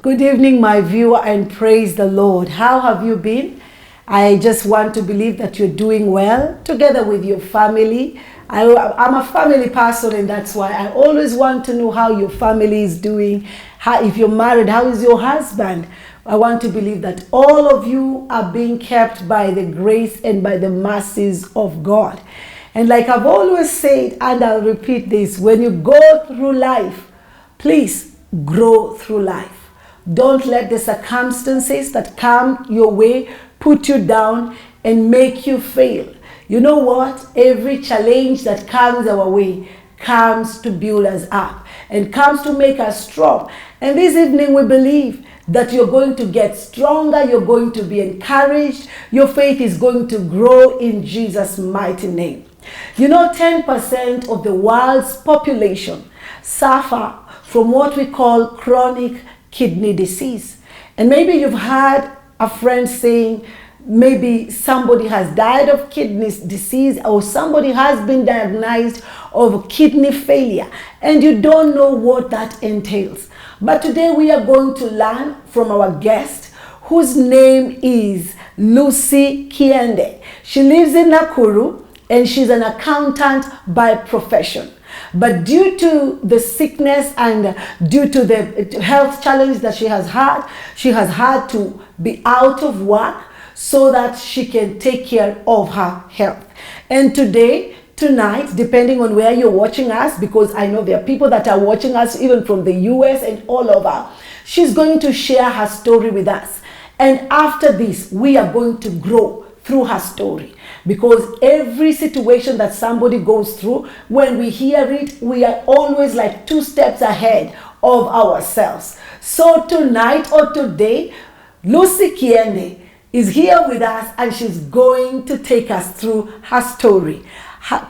Good evening, my viewer, and praise the Lord. How have you been? I just want to believe that you're doing well together with your family. I'm a family person, and that's why I always want to know how your family is doing. If you're married, how is your husband? I want to believe that all of you are being kept by the grace and by the mercies of God. And like I've always said, and I'll repeat this, when you go through life, please grow through life. Don't let the circumstances that come your way put you down and make you fail. You know what? Every challenge that comes our way comes to build us up and comes to make us strong. And this evening we believe that you're going to get stronger, you're going to be encouraged, your faith is going to grow in Jesus' mighty name. You know, 10% of the world's population suffer from what we call chronic kidney disease. And maybe you've heard a friend saying, maybe somebody has died of kidney disease, or somebody has been diagnosed of kidney failure, and you don't know what that entails. But today we are going to learn from our guest, whose name is Lucy Kiende. She lives in Nakuru, and she's an accountant by profession. But due to the sickness and due to the health challenge that she has had to be out of work so that she can take care of her health. And tonight, depending on where you're watching us, because I know there are people that are watching us even from the US and all over, she's going to share her story with us. And after this, we are going to grow through her story. Because every situation that somebody goes through, when we hear it, we are always like 2 steps ahead of ourselves. So tonight or today, Lucy Kiende is here with us, and she's going to take us through her story.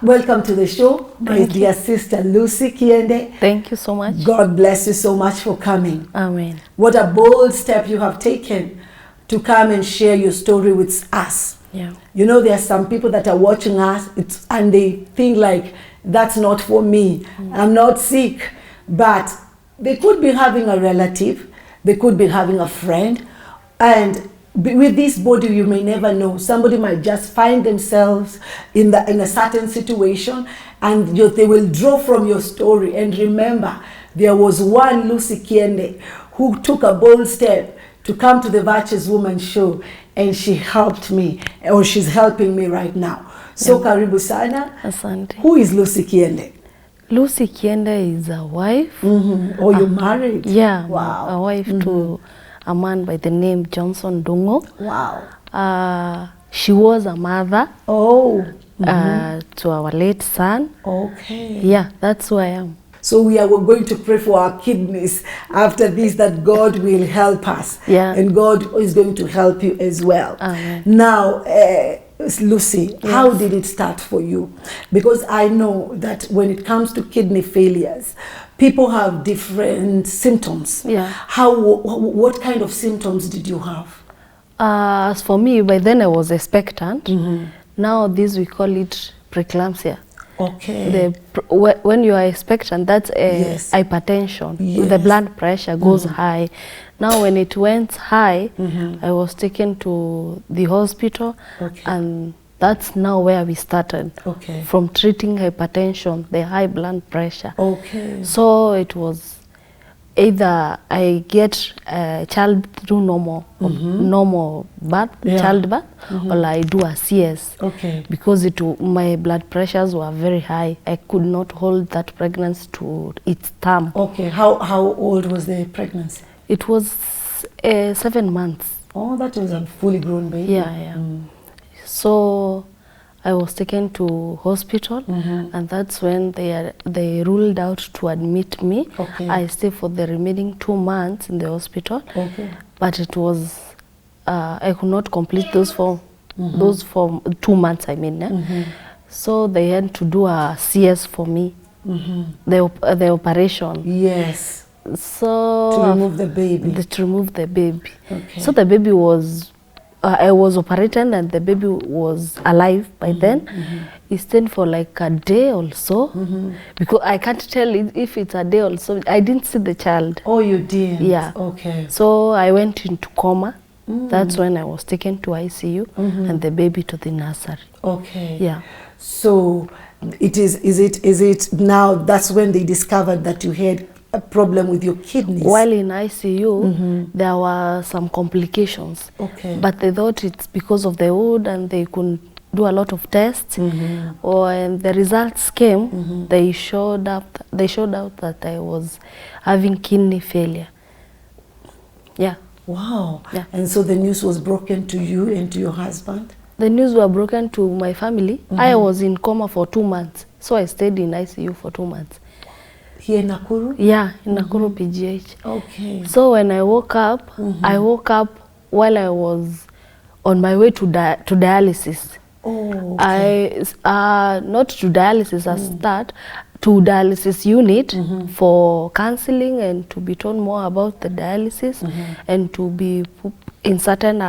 Welcome to the show, my dear sister Lucy Kiende. Thank you so much. God bless you so much for coming. Amen. What a bold step you have taken to come and share your story with us. Yeah. You know, there are some people that are watching us and they think like, that's not for me. I'm not sick. But they could be having a relative, they could be having a friend, and with this body, you may never know. Somebody might just find themselves in a certain situation, and they will draw from your story. And remember, there was one Lucy Kiende who took a bold step to come to the Virtuous Woman show, and she helped me, or she's helping me right now. So karibu sana. Asante. Who is Lucy Kiende? Lucy Kiende is a wife. Oh, you're married? Yeah. Wow. A wife to a man by the name Johnson Dungo. Wow. She was a mother. Oh. To our late son. Okay. Yeah, that's who I am. So we're going to pray for our kidneys after this, that God will help us. Yeah. And God is going to help you as well. Amen. Now, Lucy, how did it start for you? Because I know that when it comes to kidney failures, people have different symptoms. Yeah. What kind of symptoms did you have? As for me, by then I was expectant. Now this we call it preeclampsia. Okay. When you are expectant, that's hypertension. Yes. The blood pressure goes high. Now when it went high, I was taken to the hospital, and that's now where we started. Okay. From treating hypertension, the high blood pressure. Okay. So it was either I get a child through normal birth, childbirth, or I do a CS. Okay. Because my blood pressures were very high. I could not hold that pregnancy to its term. Okay. How old was the pregnancy? It was 7 months. Oh, that was a fully grown baby. Yeah. So I was taken to hospital, and that's when they ruled out to admit me. Okay. I stayed for the remaining 2 months in the hospital. Okay. But it was I could not complete those for 2 months. I mean, so they had to do a CS for me. The operation. Yes. So to remove the baby. To remove the baby. Okay. So the baby was I was operated and the baby was alive by then. He stayed for like a day or so, because I can't tell if it's a day or so. I didn't see the child. Oh, you didn't? Yeah. Okay. So I went into coma. That's when I was taken to ICU and the baby to the nursery. Okay. Yeah. So is it now that's when they discovered that you had a problem with your kidneys? While in ICU, there were some complications. Okay. But they thought it's because of the wound and they couldn't do a lot of tests. When the results came, they showed out that I was having kidney failure. Yeah. Wow. Yeah. And so the news was broken to you and to your husband? The news were broken to my family. I was in coma for 2 months. So I stayed in ICU for 2 months. Here in Nakuru? Yeah, in Nakuru PGH. Okay. So when I woke up, I woke up while I was on my way to dialysis. Oh, okay. Not to dialysis as that, to dialysis unit for counseling and to be told more about the dialysis and to be put in certain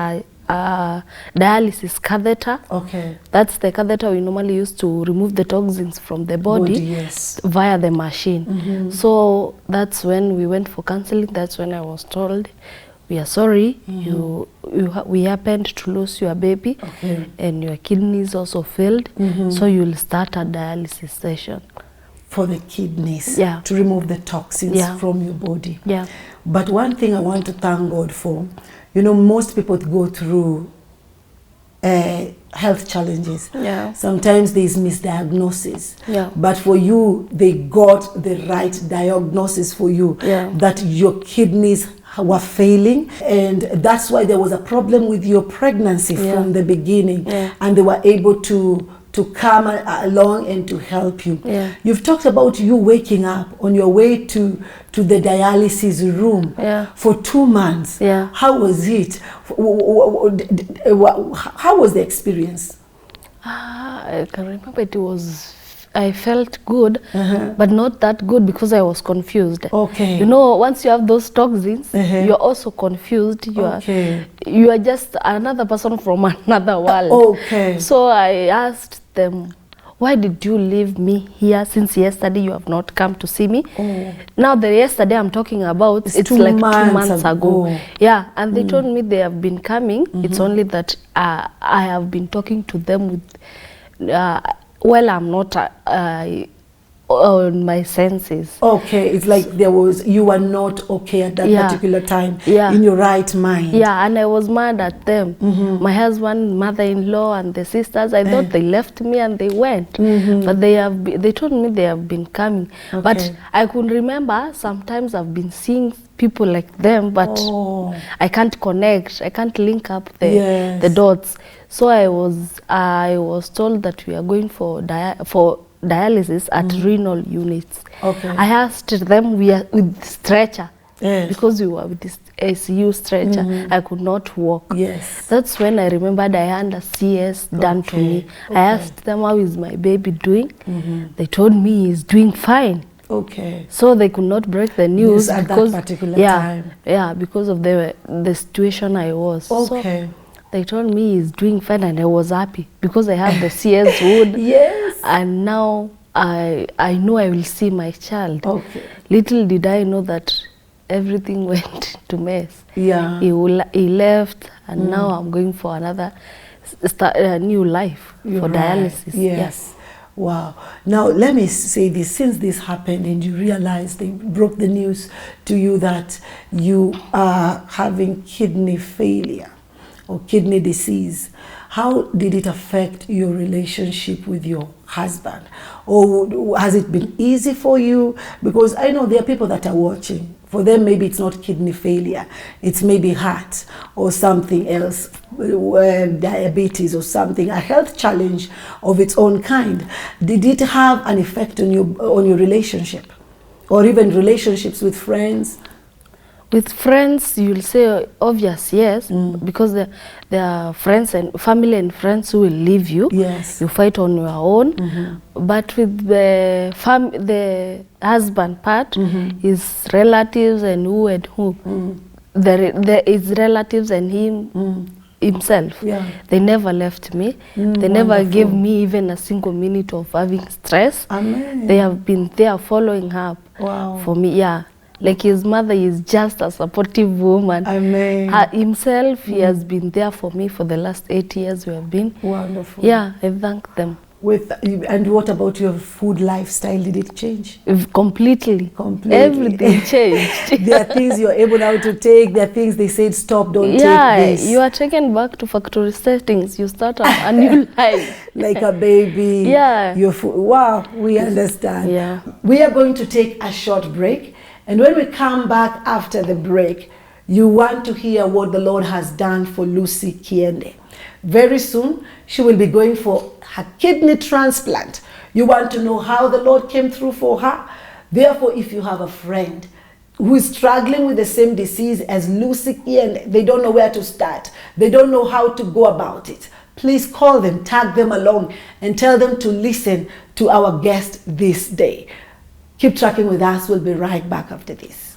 dialysis catheter. Okay. That's the catheter we normally use to remove the toxins from the body, yes. via the machine. So that's when we went for counseling. That's when I was told, we are sorry, we happened to lose your baby, and your kidneys also failed, so you'll start a dialysis session. For the kidneys, Yeah. to remove the toxins Yeah. from your body. Yeah. But one thing I want to thank God for, you know, most people go through health challenges. Yeah. Sometimes there's misdiagnosis. Yeah. But for you, they got the right diagnosis for you, Yeah. that your kidneys were failing, and that's why there was a problem with your pregnancy from the beginning, and they were able to come along and to help you. Yeah. You've talked about you waking up on your way to the dialysis room for 2 months. Yeah. How was it? How was the experience? I can remember I felt good, but not that good because I was confused. Okay. You know, once you have those toxins, you're also confused. You are just another person from another world. Okay. So I asked them, why did you leave me here since yesterday you have not come to see me? Now the yesterday I'm talking about, it's like 2 months ago. Yeah, and they told me they have been coming. It's only that I have been talking to them with well, I'm not on my senses. Okay, it's like you were not okay at that particular time in your right mind. Yeah, and I was mad at them. My husband, mother-in-law, and the sisters. I thought they left me and they went, but they told me they have been coming. But I could remember sometimes I've been seeing people like them, but I can't connect. I can't link up the dots. So I was told that we are going for dialysis at renal units. Okay. I asked them, we are with stretcher, because we were with this ACU stretcher. I could not walk. Yes. That's when I remembered I had a CS done to me. I asked them, how is my baby doing? They told me he's doing fine. Okay. So they could not break the news at because that particular time. Yeah, because of the situation I was. Okay. So they told me he's doing fine, and I was happy because I have the CS wound. Yes. And now I know I will see my child. Okay. Little did I know that everything went to mess. Yeah. He left, and now I'm going for another new life for dialysis. Yes. Yeah. Wow. Now, let me say this. Since this happened and you realized, they broke the news to you that you are having kidney failure or kidney disease, how did it affect your relationship with your husband? Or has it been easy for you? Because I know there are people that are watching. For them, maybe it's not kidney failure. It's maybe heart or something else, diabetes or something, a health challenge of its own kind. Did it have an effect on your relationship? Or even relationships with friends? With friends, you'll say obvious, yes, because there are friends and family and friends who will leave you. Yes. You fight on your own. But with the husband part, his relatives and who and who, there is relatives and him, himself. Yeah. They never left me. They never gave me even a single minute of having stress. Amen. They have been there following up for me. Yeah. Like his mother is just a supportive woman. Amen. Himself, he has been there for me for the last 8 years we have been. Wonderful. Yeah, I thank them. And what about your food lifestyle? Did it change? Completely. Completely. Everything changed. There are things you're able now to take. There are things they said, stop, don't take this. You are taken back to factory settings. You start a new life. Like a baby. Yeah. Your food. Wow, we understand. Yeah. We are going to take a short break. And when we come back after the break, you want to hear what the Lord has done for Lucy Kiende. Very soon, she will be going for her kidney transplant. You want to know how the Lord came through for her? Therefore, if you have a friend who is struggling with the same disease as Lucy Kiende, they don't know where to start, they don't know how to go about it, please call them, tag them along, and tell them to listen to our guest this day. Keep tracking with us. We'll be right back after this.